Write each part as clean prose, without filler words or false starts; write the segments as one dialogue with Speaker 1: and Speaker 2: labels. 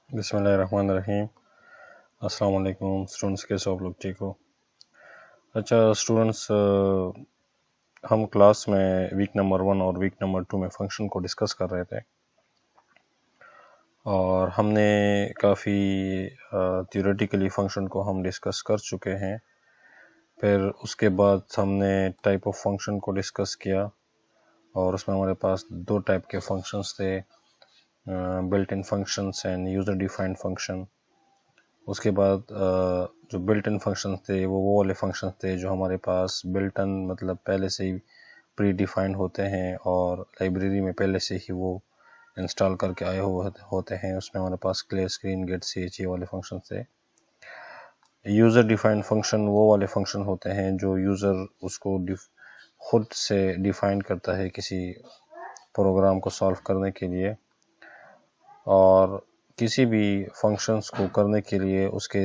Speaker 1: बिस्मिल्लाहिर्रहमानिर्रहीम। अस्सलाम वालेकुम स्टूडेंट्स, कैसे हो आप लोग? ठीक हो? अच्छा स्टूडेंट्स, हम क्लास में वीक नंबर 1 और वीक नंबर 2 में फ़ंक्शन को डिस्कस कर रहे थे और हमने काफ़ी थियोरेटिकली फ़ंक्शन को हम डिस्कस कर चुके हैं। फिर उसके बाद हमने टाइप ऑफ फ़ंक्शन को डिस्कस किया और उसमें हमारे पास दो टाइप के फ़ंक्शंस थे, built in functions end user defined function. उसके बाद जो बिल्ट इन फंक्शन थे वो वाले फंक्शन थे जो हमारे पास बिल्ट इन मतलब पहले से ही प्री डिफाइंड होते हैं और लाइब्रेरी में पहले से ही वो इंस्टॉल करके आए हुए होते हैं। उसमें हमारे पास क्लियर स्क्रीन, गेट ch वाले फंक्शन थे। यूज़र डिफाइंड फंक्शन वो वाले फंक्शन होते हैं जो यूज़र उसको खुद से डिफाइन करता है किसी प्रोग्राम को सॉल्व करने के लिए, और किसी भी फंक्शंस को करने के लिए उसके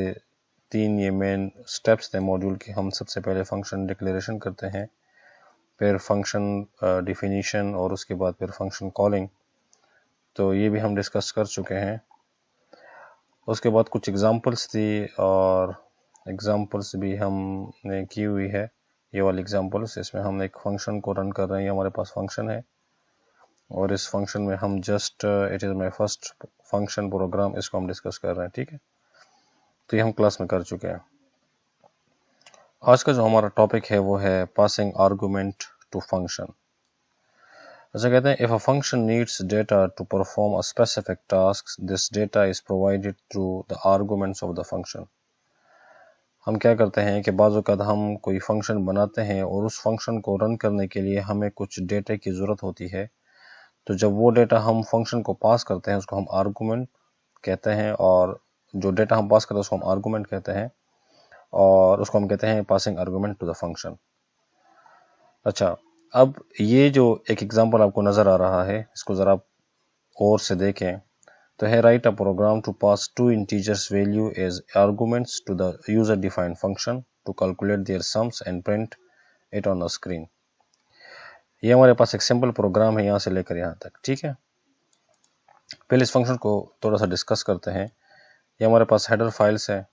Speaker 1: तीन ये मेन स्टेप्स थे मॉड्यूल के। हम सबसे पहले फंक्शन डिक्लेरेशन करते हैं, फिर फंक्शन डिफिनीशन और उसके बाद फिर फंक्शन कॉलिंग। तो ये भी हम डिस्कस कर चुके हैं। उसके बाद कुछ एग्जांपल्स थी और एग्जांपल्स भी हमने की हुई है। ये वाली एग्जांपल्स, इसमें हम एक फंक्शन को रन कर रहे हैं। हमारे पास फंक्शन है और इस फंक्शन में हम just it is my first function program, इसको हम डिस्कस कर रहे हैं। ठीक है, तो ये हम क्लास में कर चुके हैं। आज का जो हमारा टॉपिक है वो है पासिंग आर्गुमेंट टू फंक्शन। ऐसा कहते हैं, if a function needs data to perform a specific task, this data is provided through the arguments of the function. हम क्या करते हैं कि बाज़ औक़ात हम कोई फंक्शन बनाते हैं और उस फंक्शन को रन करने के लिए हमें कुछ डेटा की ज़रूरत होती है। तो जब वो डेटा हम फंक्शन को पास करते हैं उसको हम आर्गुमेंट कहते हैं, और जो डेटा हम पास करते हैं उसको हम आर्गुमेंट कहते हैं, और उसको हम कहते हैं passing argument to the function. अच्छा, अब ये जो एक एग्जांपल आपको नज़र आ रहा है, इसको ज़रा और से देखें तो है, write a program to pass two integers value as arguments to the user defined function to calculate their sums and print it on the screen. ये हमारे पास एक सिंपल प्रोग्राम है यहाँ से लेकर यहाँ तक। ठीक है, पहले इस फंक्शन को थोड़ा सा डिस्कस करते हैं। ये हमारे पास हेडर फाइल्स है।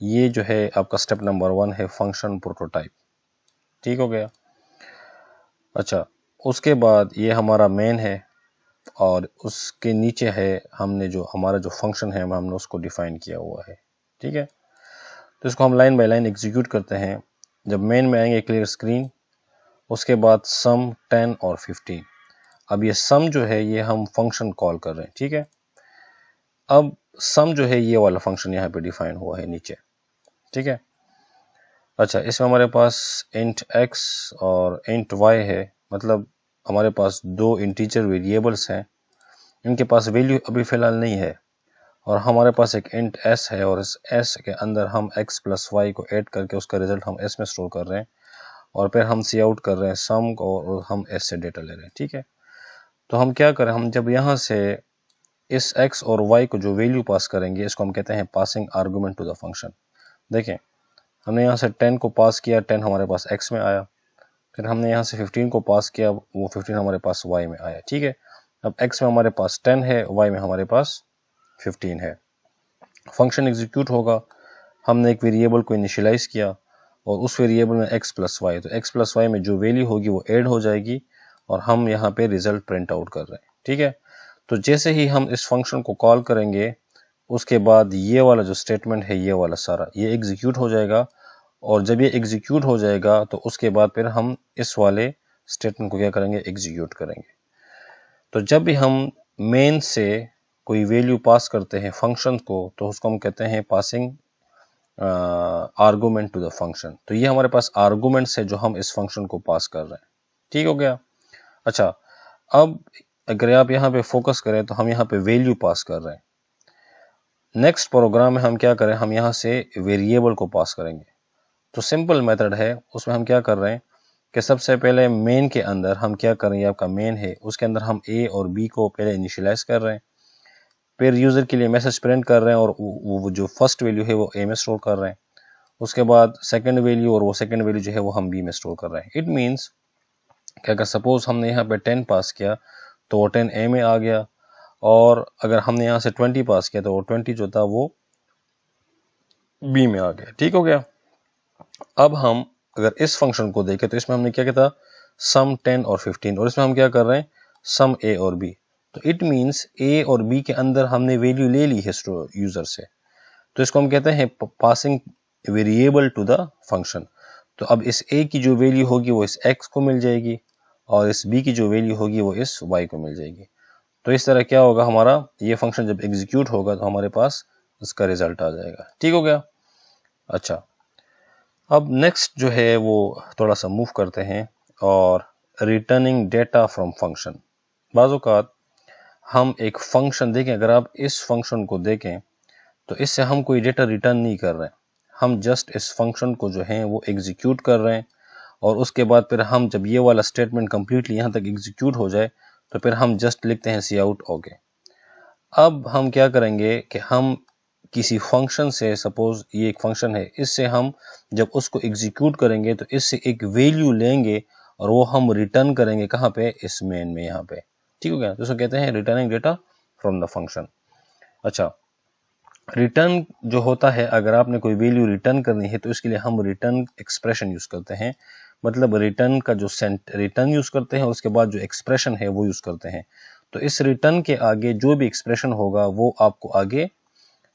Speaker 1: ये जो है आपका स्टेप नंबर 1 है फंक्शन प्रोटोटाइप। ठीक हो गया। अच्छा, उसके बाद ये हमारा मेन है और उसके नीचे है हमने जो हमारा जो फंक्शन है हमने उसको डिफाइन किया हुआ है। ठीक है, तो इसको हम लाइन बाय लाइन एग्जीक्यूट करते हैं। जब मेन में आएंगे क्लियर स्क्रीन, उसके बाद सम 10 और 15। अब ये सम जो है ये हम फंक्शन कॉल कर रहे हैं। ठीक है, अब सम जो है ये वाला फंक्शन यहाँ पे डिफाइन हुआ है नीचे। ठीक है, अच्छा, इसमें हमारे पास इंट x और इंट y है, मतलब हमारे पास दो इंटीजर वेरिएबल्स हैं। इनके पास वैल्यू अभी फ़िलहाल नहीं है, और हमारे पास एक इंट s है और इस s के अंदर हम x प्लस y को ऐड करके उसका रिजल्ट हम s में स्टोर कर रहे हैं, और फिर हम सी आउट कर रहे हैं सम को और हम s से डेटा ले रहे हैं। ठीक है, तो हम क्या करें, हम जब यहाँ से इस x और y को जो वैल्यू पास करेंगे इसको हम कहते हैं passing argument to the function. देखें, हमने यहाँ से 10 को पास किया, 10 हमारे पास x में आया। फिर हमने यहाँ से 15 को पास किया, वो 15 हमारे पास y में आया। ठीक है, अब x में हमारे पास 10 है, y में हमारे पास 15 है। फंक्शन एग्जीक्यूट होगा। हमने एक वेरिएबल को इनिशियलाइज किया और उस वेरिएबल में x प्लस वाई, तो x प्लस वाई में जो वैल्यू होगी वो ऐड हो जाएगी और हम यहाँ पे रिजल्ट प्रिंट आउट कर रहे हैं। ठीक है, तो जैसे ही हम इस फंक्शन को कॉल करेंगे उसके बाद ये वाला जो स्टेटमेंट है ये वाला सारा ये एग्जीक्यूट हो जाएगा, और जब ये एग्जीक्यूट हो जाएगा तो उसके बाद फिर हम इस वाले स्टेटमेंट को क्या करेंगे, एग्जीक्यूट करेंगे। तो जब भी हम मेन से कोई वैल्यू पास करते हैं फंक्शन को तो उसको हम कहते हैं passing argument to the function. तो ये हमारे पास आर्गुमेंट्स है जो हम इस फंक्शन को पास कर रहे हैं। ठीक हो गया। अच्छा, अब अगर आप यहाँ पे फोकस करें तो हम यहाँ पे वैल्यू पास कर रहे हैं। नेक्स्ट प्रोग्राम में हम क्या करें, हम यहाँ से वेरिएबल को पास करेंगे। तो सिंपल मेथड है, उसमें हम क्या कर रहे हैं कि सबसे पहले मेन के अंदर हम क्या कर रहे हैं, आपका मेन है उसके अंदर हम a और b को पहले इनिशियलाइज कर रहे हैं, फिर यूज़र के लिए मैसेज प्रिंट कर रहे हैं और वो जो फर्स्ट वैल्यू है वो a में स्टोर कर रहे हैं। उसके बाद सेकंड वैल्यू, और वो सेकंड वैल्यू जो है वो हम b में स्टोर कर रहे हैं। इट मीन्स कि अगर सपोज हमने यहाँ पे 10 पास किया तो वो 10 a में आ गया, और अगर हमने यहाँ से 20 पास किया तो वो 20 जो था वो बी में आ गया। ठीक हो गया। अब हम अगर इस फंक्शन को देखें तो इसमें हमने क्या किया था, सम 10 और 15, और इसमें हम क्या कर रहे हैं, सम ए और बी। तो इट मीन्स ए और बी के अंदर हमने वैल्यू ले ली है यूजर से, तो इसको हम कहते हैं passing variable to the function. तो अब इस a की जो वैल्यू होगी वो इस x को मिल जाएगी, और इस b की जो वैल्यू होगी वो इस y को मिल जाएगी। तो इस तरह क्या होगा, हमारा ये फंक्शन जब एग्जीक्यूट होगा तो हमारे पास इसका रिजल्ट आ जाएगा। ठीक हो गया। अच्छा, अब नेक्स्ट जो है वो थोड़ा सा मूव करते हैं, और रिटर्निंग डेटा फ्रॉम फंक्शन। बाज़ औक़ात हम एक फंक्शन देखें, अगर आप इस फंक्शन को देखें तो इससे हम कोई डेटा रिटर्न नहीं कर रहे हैं, हम जस्ट इस फंक्शन को जो है वो एग्जीक्यूट कर रहे हैं, और उसके बाद फिर हम जब ये वाला स्टेटमेंट कम्प्लीटली यहाँ तक एग्जीक्यूट हो जाए तो फिर हम जस्ट लिखते हैं सी आउट ओके। अब हम क्या करेंगे कि हम किसी फंक्शन से, सपोज ये एक फंक्शन है, इससे हम जब उसको एग्जीक्यूट करेंगे तो इससे एक वैल्यू लेंगे और वो हम रिटर्न करेंगे कहाँ पे, इस मेन में यहाँ पे। ठीक हो गया। तो इसको कहते हैं returning data from the function. अच्छा, रिटर्न जो होता है, अगर आपने कोई वैल्यू रिटर्न करनी है तो इसके लिए हम रिटर्न एक्सप्रेशन यूज करते हैं, मतलब रिटर्न का जो रिटर्न यूज करते हैं, उसके बाद जो एक्सप्रेशन है वो यूज करते हैं। तो इस रिटर्न के आगे जो भी एक्सप्रेशन होगा वो आपको आगे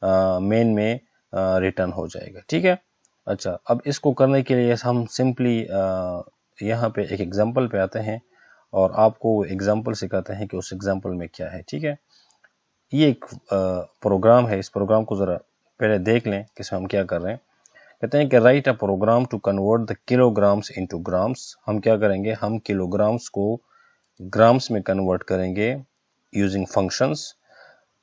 Speaker 1: मेन में रिटर्न हो जाएगा। ठीक है। अच्छा, अब इसको करने के लिए हम सिंपली यहाँ पे एक एग्जांपल पे आते हैं और आपको एग्जांपल सिखाते हैं कि उस एग्जांपल में क्या है। ठीक है। ये एक प्रोग्राम है, इस प्रोग्राम को ज़रा पहले देख लें कि इसमें हम क्या कर रहे हैं। कहते हैं कि write a program to convert the kilograms into grams. हम क्या करेंगे, हम किलोग्राम्स को ग्राम्स में कन्वर्ट करेंगे using functions.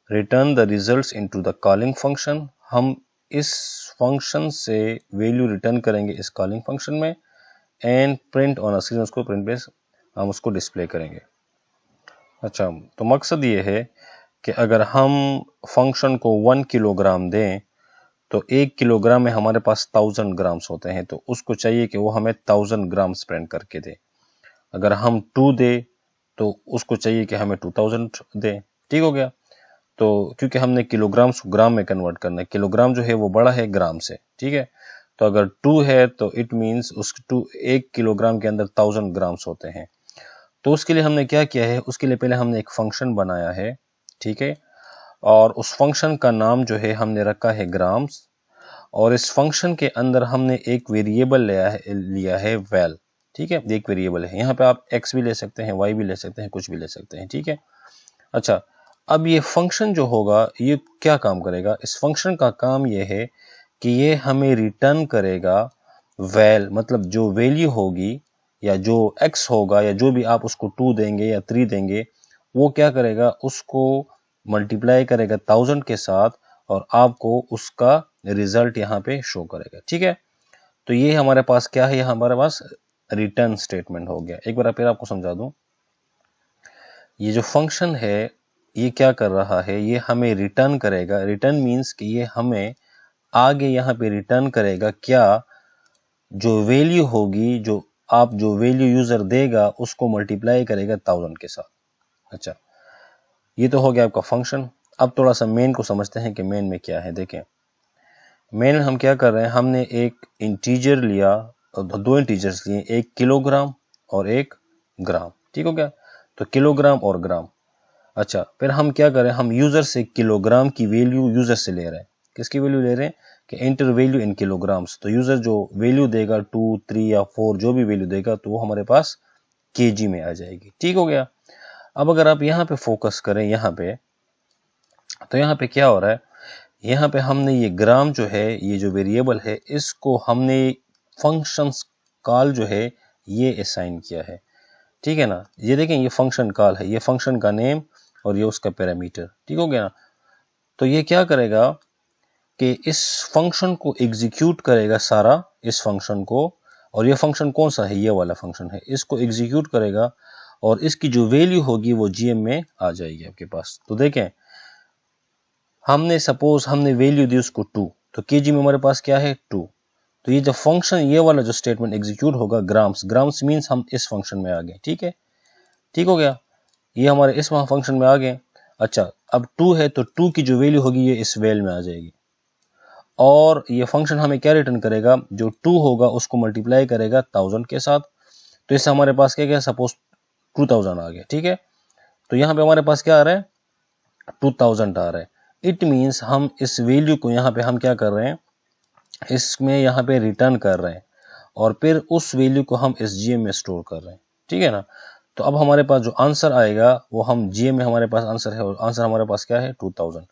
Speaker 1: Return the results into the calling function. हम इस फंक्शन से वैल्यू रिटर्न करेंगे इस कॉलिंग फंक्शन में, and print on a screen, उसको प्रिंट पे हम उसको डिस्प्ले करेंगे। अच्छा, तो मकसद ये है कि अगर हम फंक्शन को 1 किलोग्राम दें तो 1 किलोग्राम में हमारे पास 1000 ग्राम्स होते हैं, तो उसको चाहिए कि वो हमें 1000 ग्राम्स प्रिंट करके दे। अगर हम 2 दे तो उसको चाहिए कि हमें 2000 दे। ठीक हो गया। तो क्योंकि हमने किलोग्राम्स को ग्राम में कन्वर्ट करना है, किलोग्राम जो है वो बड़ा है ग्राम से। ठीक है। तो अगर 2 है तो इट मीन्स उस 1 किलोग्राम के अंदर 1000 ग्राम्स होते हैं। तो उसके लिए हमने क्या किया है, उसके लिए पहले हमने एक फंक्शन बनाया है। ठीक है। और उस फंक्शन का नाम जो है हमने रखा है ग्राम्स, और इस फंक्शन के अंदर हमने एक वेरिएबल लिया है वैल। ठीक है। एक वेरिएबल है, यहाँ पे आप x भी ले सकते हैं, y भी ले सकते हैं, कुछ भी ले सकते हैं। ठीक है। अच्छा, अब ये फंक्शन जो होगा ये क्या काम करेगा, इस फंक्शन का काम ये है कि ये हमें रिटर्न करेगा वैल, मतलब जो वैल्यू होगी या जो x होगा या जो भी आप उसको 2 देंगे या 3 देंगे, वो क्या करेगा, उसको मल्टीप्लाई करेगा 1000 के साथ और आपको उसका रिजल्ट यहाँ पे शो करेगा। ठीक है। तो ये हमारे पास क्या है, यहाँ हमारे पास रिटर्न स्टेटमेंट हो गया। एक बार फिर आपको समझा दूं, ये जो फंक्शन है ये क्या कर रहा है, ये हमें रिटर्न करेगा। रिटर्न मीन्स कि ये हमें आगे यहाँ पे रिटर्न करेगा क्या, जो वैल्यू होगी, जो वैल्यू यूजर देगा उसको मल्टीप्लाई करेगा 1000 के साथ। अच्छा, ये तो हो गया आपका फंक्शन। अब थोड़ा सा मेन को समझते हैं कि मेन में क्या है। देखें, मेन हम क्या कर रहे हैं, हमने एक इंटीजर लिया, दो इंटीजर्स लिए, एक किलोग्राम और एक ग्राम। ठीक हो गया। तो किलोग्राम और ग्राम। अच्छा, फिर हम क्या कर रहे हैं, हम यूजर से किलोग्राम की वैल्यू यूजर से ले रहे हैं। किसकी वैल्यू ले रहे हैं कि एंटर वैल्यू इन किलोग्राम्स। तो यूजर जो वैल्यू देगा 2, 3 या 4 जो भी वैल्यू देगा तो वो हमारे पास केजी में आ जाएगी। ठीक हो गया। अब अगर आप यहाँ पे फोकस करें यहाँ पे, तो यहाँ पे क्या हो रहा है, यहाँ पे हमने ये ग्राम जो है, ये जो वेरिएबल है, इसको हमने फंक्शंस कॉल जो है ये असाइन किया है। ठीक है ना। ये देखें, ये फंक्शन कॉल है, ये फंक्शन का नेम और ये उसका पैरामीटर। ठीक हो गया ना। तो ये क्या करेगा कि इस फंक्शन को एग्जीक्यूट करेगा सारा, इस फंक्शन को, और ये फंक्शन कौन सा है, ये वाला फंक्शन है, इसको एग्जीक्यूट करेगा और इसकी जो वैल्यू होगी वो जीएम में आ जाएगी आपके पास। तो देखें, हमने सपोज हमने वैल्यू दी उसको 2, तो केजी में हमारे पास क्या है 2। तो ये जो फंक्शन, ये वाला जो स्टेटमेंट एग्जीक्यूट होगा ग्राम्स, ग्राम्स मीन्स हम इस फंक्शन में आ गए। ठीक है। ठीक हो गया। ये हमारे इस फंक्शन में आ गए। अच्छा, अब 2 है तो 2 की जो वैल्यू होगी ये इस वेल में आ जाएगी, और ये फंक्शन हमें क्या रिटर्न करेगा, जो 2 होगा उसको मल्टीप्लाई करेगा 1000 के साथ। तो इससे हमारे पास क्या क्या, सपोज 2000 आ गया, ठीक है। तो यहाँ पे हमारे पास क्या आ रहा है, 2000 आ रहा है। इट मीन्स हम इस वैल्यू को यहाँ पे हम क्या कर रहे हैं, इसमें यहाँ पे रिटर्न कर रहे हैं, और फिर उस वैल्यू को हम इस जीएम में स्टोर कर रहे हैं, ठीक है ना। तो अब हमारे पास जो आंसर आएगा वो हम जीएम में हमारे पास आंसर है, और आंसर हमारे पास क्या है, 2000।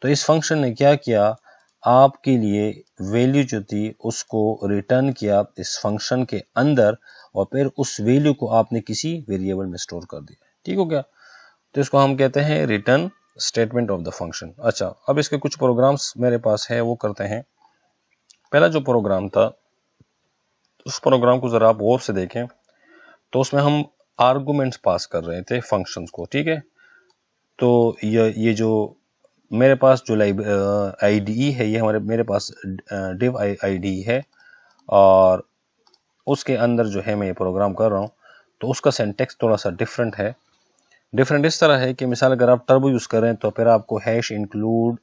Speaker 1: तो इस फंक्शन ने क्या किया, आपके लिए वैल्यू जो थी उसको रिटर्न किया इस फंक्शन के अंदर, और फिर उस वैल्यू को आपने किसी वेरिएबल में स्टोर कर दिया, ठीक हो गया। तो इसको हम कहते हैं return statement of the function. अच्छा, अब इसके कुछ प्रोग्राम्स मेरे पास है, वो करते हैं। पहला जो प्रोग्राम था उस प्रोग्राम को जरा आप गौर से देखें, तो उसमें हम आर्गुमेंट्स पास कर रहे थे फंक्शंस को, ठीक है। तो ये जो मेरे पास जो आईडीई है, ये मेरे पास div आईडीई है, और उसके अंदर जो है मैं ये प्रोग्राम कर रहा हूँ, तो उसका सिंटैक्स थोड़ा सा डिफरेंट है। डिफरेंट इस तरह है कि मिसाल अगर आप टर्बो यूज़ करें तो फिर आपको #include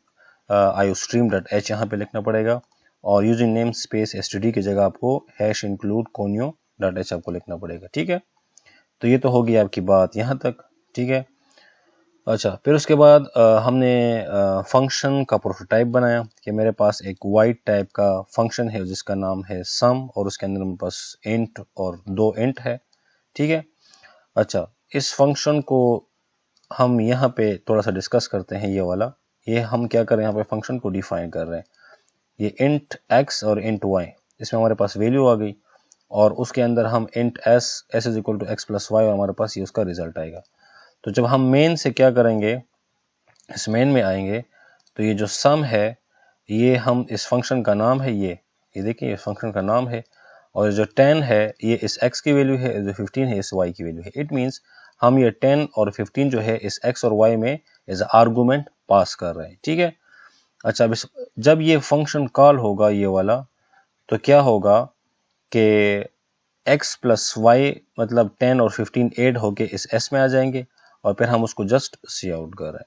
Speaker 1: iostream.h यहाँ पे लिखना पड़ेगा, और यूजिंग नेम स्पेस std की जगह आपको #include conio.h आपको लिखना पड़ेगा, ठीक है। तो ये तो होगी आपकी बात यहाँ तक, ठीक है। अच्छा, फिर उसके बाद हमने फंक्शन का प्रोटोटाइप बनाया कि मेरे पास एक वाइड टाइप का फंक्शन है जिसका नाम है सम, और उसके अंदर मेरे पास इंट और 2 इंट है, ठीक है। अच्छा, इस फंक्शन को हम यहाँ पे थोड़ा सा डिस्कस करते हैं। ये वाला, ये हम क्या कर रहे हैं, यहाँ पे फंक्शन को डिफाइन कर रहे हैं। ये इंट x और इंट y, इसमें हमारे पास वैल्यू आ गई, और उसके अंदर हम int s is equal to x plus Y, और हमारे पास ये उसका रिजल्ट आएगा। तो जब हम मेन से क्या करेंगे, इस मेन में आएंगे, तो ये जो सम है ये हम इस फंक्शन का नाम है, ये देखिए इस फंक्शन का नाम है, और जो 10 है ये इस x की वैल्यू है, जो 15 है इस y की वैल्यू है। इट मीन्स हम ये 10 और 15 जो है इस x और y में एज आर्गूमेंट पास कर रहे हैं, ठीक है। अच्छा, अब जब ये फंक्शन कॉल होगा ये वाला, तो क्या होगा कि x प्लस वाई मतलब 10 और 15 ऐड होके इस s में आ जाएंगे, और फिर हम उसको जस्ट सी आउट कर रहे हैं,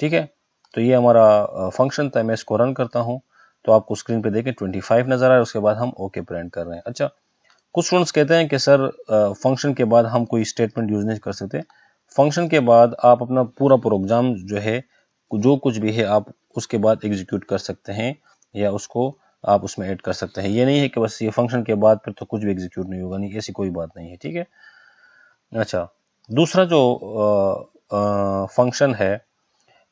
Speaker 1: ठीक है। तो ये हमारा फंक्शन था। मैं इसको रन करता हूँ तो आपको स्क्रीन पे देखें 25 नजर आ रहा है। उसके बाद हम ओके प्रिंट कर रहे हैं। अच्छा, कुछ स्टूडेंट्स कहते हैं कि सर फंक्शन के बाद हम कोई स्टेटमेंट यूज नहीं कर सकते। फंक्शन के बाद आप अपना पूरा प्रोग्राम जो है, जो कुछ भी है, आप उसके बाद एग्जीक्यूट कर सकते हैं, या उसको आप उसमें ऐड कर सकते हैं। ये नहीं है कि बस ये फंक्शन के बाद फिर तो कुछ भी एग्जीक्यूट नहीं होगा, नहीं, ऐसी कोई बात नहीं है, ठीक है। अच्छा, दूसरा जो फंक्शन है,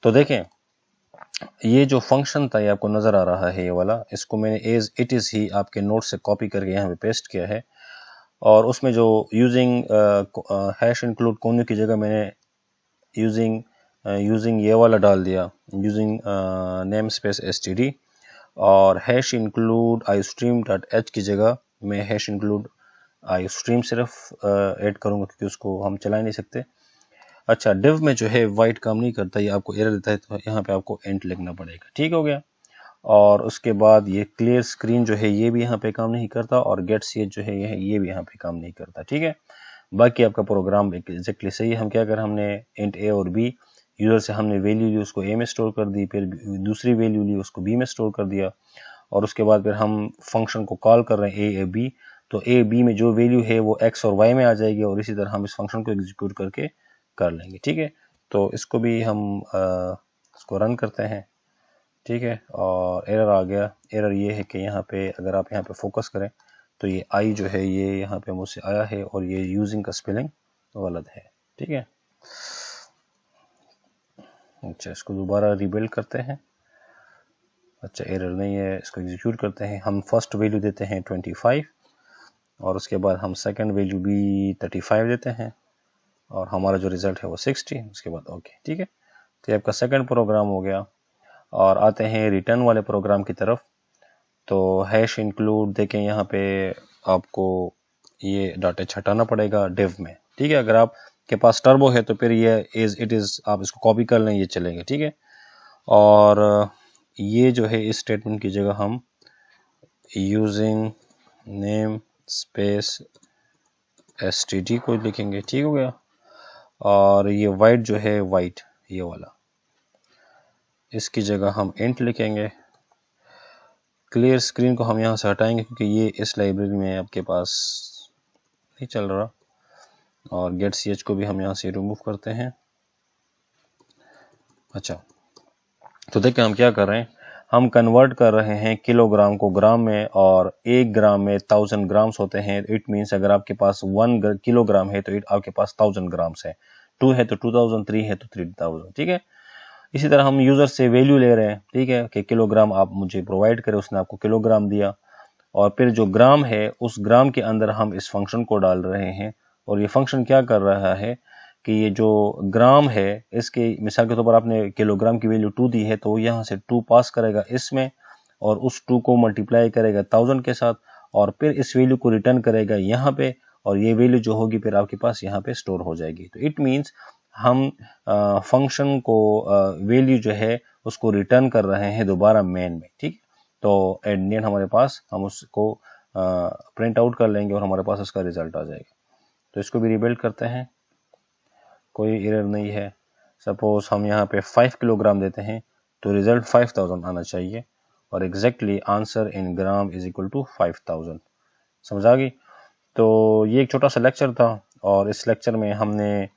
Speaker 1: तो देखें ये जो फंक्शन था ये आपको नजर आ रहा है, ये वाला, इसको मैंने एज इट इज ही आपके नोट से कॉपी करके यहाँ पे पेस्ट किया है, और उसमें जो यूजिंग #include conio की जगह मैंने यूजिंग ये वाला डाल दिया, यूजिंग नेम स्पेस std, और #include iostream.h की जगह मैं #include iostream सिर्फ ऐड करूंगा, क्योंकि उसको हम चला नहीं सकते। अच्छा, डिव में जो है वाइट काम नहीं करता, ये आपको एरर देता है, तो यहाँ पे आपको एंट लिखना पड़ेगा, ठीक हो गया। और उसके बाद ये क्लियर स्क्रीन जो है ये भी यहाँ पे काम नहीं करता, और गेट सी जो है ये भी यहाँ पे काम नहीं करता, ठीक है। बाकी आपका प्रोग्राम एग्जैक्टली सही है। हम क्या कर, हमने इंट ए और बी, यूजर से हमने वैल्यू ली उसको ए में स्टोर कर दी, फिर दूसरी वैल्यू ली उसको बी में स्टोर कर दिया, और उसके बाद फिर हम फंक्शन को कॉल कर रहे हैं ए बी, तो ए बी में जो वैल्यू है वो एक्स और वाई में आ जाएगी, और इसी तरह हम इस फंक्शन को एग्जीक्यूट करके कर लेंगे, ठीक है। तो इसको भी हम इसको रन करते हैं, ठीक है, और एरर आ गया। एरर ये है कि यहाँ पे अगर आप यहाँ पे फोकस करें तो ये आई जो है ये यहाँ पे मुझसे आया है, और ये यूजिंग का स्पेलिंग गलत है, ठीक है। अच्छा, इसको दोबारा रिबिल्ड करते हैं। अच्छा, एरर नहीं है, इसको एग्जीक्यूट करते हैं। हम फर्स्ट वैल्यू देते हैं 25, और उसके बाद हम सेकंड वैल्यू भी 35 देते हैं, और हमारा जो रिजल्ट है वो 60, उसके बाद ओके, ठीक है। तो ये आपका सेकंड प्रोग्राम हो गया। और आते हैं रिटर्न वाले प्रोग्राम की तरफ। तो #include देखें, यहाँ पे आपको ये डाटा हटाना पड़ेगा डिव में, ठीक है। अगर आप के पास टर्बो है तो फिर ये एज इट इज आप इसको कॉपी कर लें, ये चलेगा, ठीक है। और ये जो है इस स्टेटमेंट की जगह हम यूजिंग नेम स्पेस std को लिखेंगे, ठीक हो गया। और ये वाइट जो है वाइट ये वाला, इसकी जगह हम इंट लिखेंगे। क्लियर स्क्रीन को हम यहाँ से हटाएंगे क्योंकि ये इस लाइब्रेरी में आपके पास नहीं चल रहा, और गेट ch को भी हम यहाँ से रिमूव करते हैं। अच्छा, तो देखिए हम क्या कर रहे हैं, हम कन्वर्ट कर रहे हैं किलोग्राम को ग्राम में, और 1 ग्राम में 1000 ग्राम्स होते हैं। इट मीन्स अगर आपके पास 1 किलोग्राम है तो आपके पास 1000 ग्राम्स है, 2 है तो 2000, 3 है तो 3000। ठीक है, इसी तरह हम यूजर से वैल्यू ले रहे हैं, ठीक है, कि किलोग्राम आप मुझे प्रोवाइड करें, उसने आपको किलोग्राम दिया, और फिर जो ग्राम है उस ग्राम के अंदर हम इस फंक्शन को डाल रहे हैं। और ये फंक्शन क्या कर रहा है कि ये जो ग्राम है, इसके मिसाल के तौर पर आपने किलोग्राम की वैल्यू 2 दी है, तो यहाँ से 2 पास करेगा इसमें, और उस 2 को मल्टीप्लाई करेगा 1000 के साथ, और फिर इस वैल्यू को रिटर्न करेगा यहाँ पे, और ये वैल्यू जो होगी फिर आपके पास यहाँ पे स्टोर हो जाएगी। तो इट मीन्स हम फंक्शन को वैल्यू जो है उसको रिटर्न कर रहे हैं दोबारा मेन में। ठीक, तो एट द एंड हमारे पास हम उसको प्रिंट आउट कर लेंगे और हमारे पास उसका रिजल्ट आ जाएगा। तो इसको भी रिबिल्ड करते हैं, कोई एरर नहीं है। सपोज हम यहाँ पे 5 किलोग्राम देते हैं तो रिजल्ट 5000 आना चाहिए, और exactly answer in gram is equal to 5000। समझ आ गई? तो ये एक छोटा सा लेक्चर था, और इस लेक्चर में हमने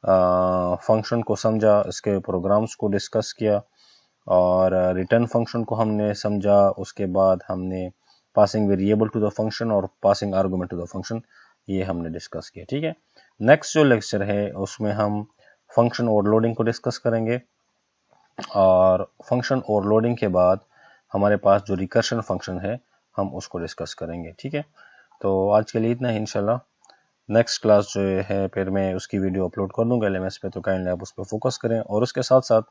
Speaker 1: फंक्शन को समझा, इसके प्रोग्राम्स को डिस्कस किया, और रिटर्न फंक्शन को हमने समझा। उसके बाद हमने passing variable to the function और passing argument to the function, ये हमने डिस्कस किया। ठीक है, नेक्स्ट जो लेक्चर है उसमें हम फंक्शन ओवरलोडिंग को डिस्कस करेंगे, और फंक्शन ओवरलोडिंग के बाद हमारे पास जो रिकर्शन फंक्शन है हम उसको डिस्कस करेंगे। ठीक है, तो आज के लिए इतना ही। इंशाल्लाह नेक्स्ट क्लास जो है फिर मैं उसकी वीडियो अपलोड कर दूंगा LMS पे, तो काइंडली आप उस पर फोकस करें, और उसके साथ साथ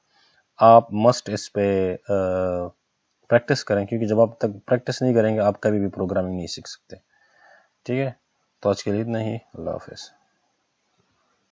Speaker 1: आप मस्ट इस पे प्रैक्टिस करें, क्योंकि जब आप तक प्रैक्टिस नहीं करेंगे आप कभी भी प्रोग्रामिंग नहीं सीख सकते। ठीक है, तो आज के लिए इतना ही। अल्लाह हाफिज़।